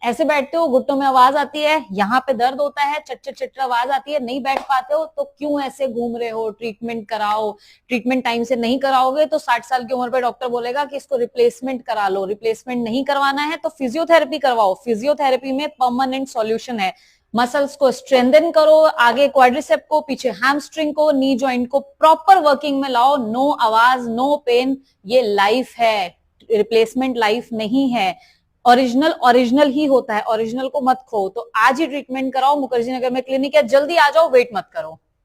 ऐसे बैठते हो, घुटनों में आवाज आती है, यहाँ पे दर्द होता है, चट चट आवाज आती है, नहीं बैठ पाते हो, तो क्यों ऐसे घूम रहे हो? ट्रीटमेंट कराओ। ट्रीटमेंट टाइम से नहीं कराओगे तो 60 साल की उम्र पे डॉक्टर बोलेगा कि इसको रिप्लेसमेंट करा लो। रिप्लेसमेंट नहीं करवाना है तो फिजियोथेरेपी करवाओ। फिजियोथेरेपी में परमानेंट सॉल्यूशन है। मसल्स को स्ट्रेंथन करो, आगे क्वाड्रिसेप को, पीछे हैमस्ट्रिंग को, नी जॉइंट को प्रॉपर वर्किंग में लाओ। नो आवाज, नो पेन, ये लाइफ है, रिप्लेसमेंट लाइफ नहीं है। ओरिजिनल ओरिजिनल ही होता है, ओरिजिनल को मत खो। तो आज ही ट्रीटमेंट कराओ। मुखर्जी नगर में क्लिनिक है, जल्दी आ जाओ, वेट मत करो।